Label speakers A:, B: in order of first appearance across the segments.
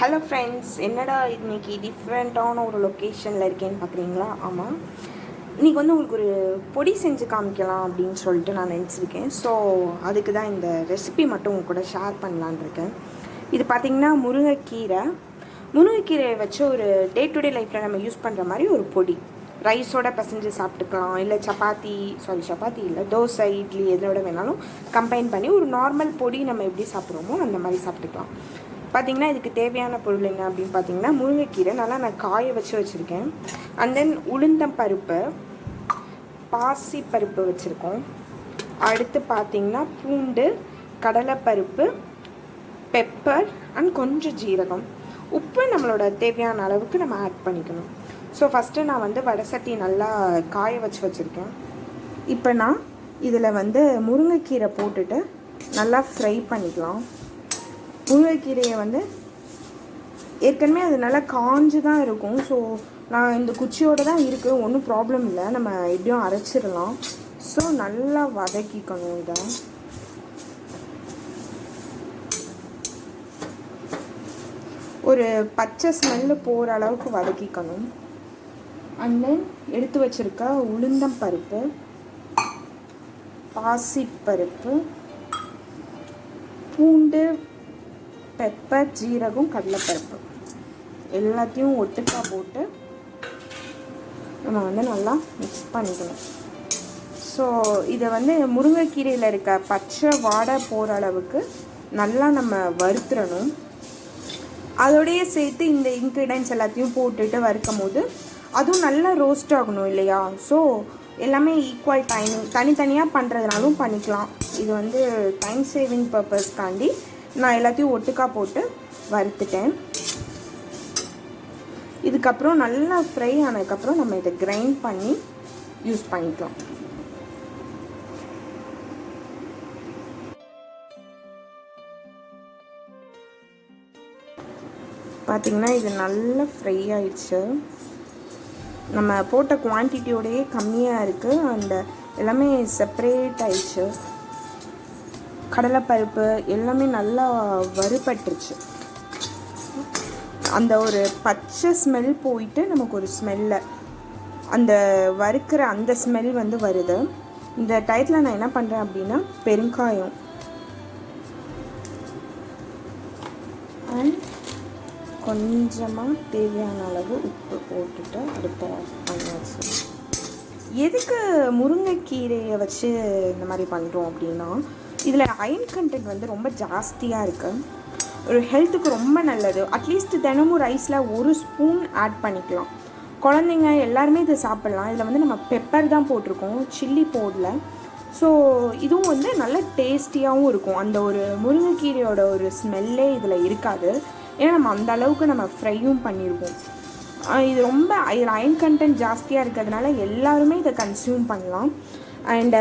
A: Hello friends, என்னடா இன்றைக்கி டிஃப்ரெண்ட்டான ஒரு லொக்கேஷனில் இருக்கேன்னு பார்க்குறீங்களா? ஆமாம், இன்றைக்கி வந்து உங்களுக்கு ஒரு பொடி செஞ்சு காமிக்கலாம் அப்படின்னு சொல்லிட்டு நான் நினச்சிருக்கேன். ஸோ அதுக்கு தான் இந்த ரெசிபி மட்டும் உங்க கூட ஷேர் பண்ணலான் இருக்கேன். இது பார்த்திங்கன்னா முருங்கைக்கீரையை வச்சு ஒரு டே டு டே லைஃப்பில் நம்ம யூஸ் பண்ணுற மாதிரி ஒரு பொடி. ரைஸோட பசைஞ்சு சாப்பிட்டுக்கலாம், இல்லை சப்பாத்தி இல்லை தோசை, இட்லி எதோட வேணாலும் கம்பைன் பண்ணி ஒரு நார்மல் பொடி நம்ம எப்படி சாப்பிட்றோமோ அந்த மாதிரி சாப்பிட்டுக்கலாம். பார்த்திங்கன்னா இதுக்கு தேவையான பொருள் என்ன அப்படின்னு பார்த்தீங்கன்னா, முருங்கைக்கீரை நல்லா நான் காய வச்சுருக்கேன். அண்ட் தென் உளுந்தம் பருப்பு, பாசி பருப்பு வச்சுருக்கோம். அடுத்து பார்த்திங்கன்னா பூண்டு, கடலைப்பருப்பு, பெப்பர் அண்ட் கொஞ்சம் ஜீரகம், உப்பு நம்மளோட தேவையான அளவுக்கு நம்ம ஆட் பண்ணிக்கணும். ஸோ ஃபஸ்ட்டு நான் வந்து வடை சட்டி நல்லா காய வச்சுருக்கேன். இப்போ நான் இதில் வந்து முருங்கைக்கீரை போட்டுட்டு நல்லா ஃப்ரை பண்ணிக்கலாம். முருங்கைக்கீரையை வந்து ஏற்கனவே அது நல்லா காஞ்சு தான் இருக்கும். ஸோ நான் இந்த குச்சியோடு தான் இருக்குது, ஒன்றும் ப்ராப்ளம் இல்லை, நம்ம எப்படியும் அரைச்சிடலாம். ஸோ நல்லா வதக்கிக்கணும். இதை ஒரு பச்சை ஸ்மெல்லு போகிற அளவுக்கு வதக்கிக்கணும். அண்ட் தென் எடுத்து வச்சுருக்க உளுந்தம் பருப்பு, பாசிப்பருப்பு, பூண்டு, பெப்பர், ஜீரகம், கடலைப்பருப்பு எல்லாத்தையும் ஒட்டுக்கா போட்டு நம்ம வந்து நல்லா மிக்ஸ் பண்ணிக்கணும். ஸோ இதை வந்து முருங்கைக்கீரையில் இருக்க பச்சை வாடை போகிற அளவுக்கு நல்லா நம்ம வறுத்துடணும். அதோடையே சேர்த்து இந்த இன்க்ரீடியன்ஸ் எல்லாத்தையும் போட்டுட்டு வறுக்கும் போது அதுவும் நல்லா ரோஸ்ட் ஆகணும் இல்லையா? ஸோ எல்லாமே ஈக்குவல் டைமிங், தனித்தனியாக பண்ணுறதுனாலும் பண்ணிக்கலாம். இது வந்து டைம் சேவிங் பர்பஸ்க்காண்டி நான் எல்லாத்தையும் ஒட்டுக்கா போட்டு வறுத்துட்டேன். இதுக்கப்புறம் நல்லா ஃப்ரை ஆனதுக்கப்புறம் நம்ம இதை கிரைண்ட் பண்ணி யூஸ் பண்ணிக்கலாம். பார்த்திங்கன்னா இது நல்லா ஃப்ரை ஆயிடுச்சு. நம்ம போட்ட குவான்டிட்டியோடையே கம்மியாக இருக்குது. அந்த எல்லாமே செப்பரேட் ஆயிடுச்சு. கடலைப்பருப்பு எல்லாமே நல்லா வறுபட்டுருச்சு. அந்த ஒரு பச்சை ஸ்மெல் போயிட்டு நமக்கு ஒரு ஸ்மெல்ல அந்த வறுக்கிற அந்த ஸ்மெல் வந்து வருது. இந்த டயத்தில் நான் என்ன பண்ணுறேன் அப்படின்னா, பெருங்காயம் அண்ட் கொஞ்சமாக தேவையான அளவு உப்பு போட்டுட்டு அடுப்பை ஆஃப் பண்ணியாச்சு. எதுக்கு முருங்கைக்கீரையை வச்சு இந்த மாதிரி பண்ணுறோம் அப்படின்னா, இதில் அயன் கண்டென்ட் வந்து ரொம்ப ஜாஸ்தியாக இருக்குது. ஒரு ஹெல்த்துக்கு ரொம்ப நல்லது. அட்லீஸ்ட் தினமும் ரைஸில் ஒரு ஸ்பூன் ஆட் பண்ணிக்கலாம். குழந்தைங்க எல்லாருமே இதை சாப்பிட்லாம். இதில் வந்து நம்ம பெப்பர் தான் போட்டிருக்கோம், சில்லி போடல. ஸோ இதுவும் வந்து நல்ல டேஸ்டியாகவும் இருக்கும். அந்த ஒரு முருங்கைக்கீரையோட ஒரு ஸ்மெல்லே இதில் இருக்காது. ஏன்னா நம்ம அந்த அளவுக்கு நம்ம ஃப்ரையும் பண்ணியிருக்கோம். இது ரொம்ப இதில் அயன் கண்டென்ட் ஜாஸ்தியாக இருக்கிறதுனால எல்லாருமே இதை கன்சியூம் பண்ணலாம். அண்டு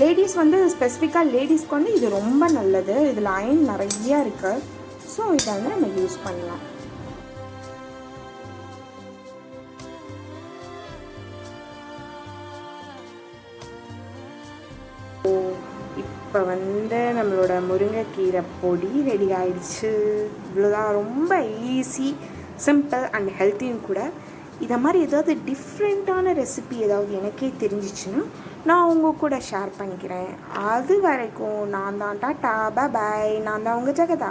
A: லேடிஸ் வந்து ஸ்பெசிஃபிக்காக லேடிஸ்க்கு வந்து இது ரொம்ப நல்லது. இதில் அயன் நிறையா இருக்குது. ஸோ இதை வந்து நம்ம யூஸ் பண்ணலாம். இப்போ வந்து நம்மளோட முருங்கைக்கீரை பொடி ரெடி ஆயிடுச்சு. இவ்வளோதான். ரொம்ப ஈஸி, சிம்பிள் அண்ட் ஹெல்த்தியும் கூட. இதை மாதிரி ஏதாவது டிஃப்ரெண்ட்டான ரெசிபி ஏதாவது எனக்கே தெரிஞ்சிச்சுன்னா நான் உங்கள் கூட ஷேர் பண்ணிக்கிறேன். அது வரைக்கும் நான் தான் டாட்டா பாய். நான் தான் உங்கள் ஜெகதா.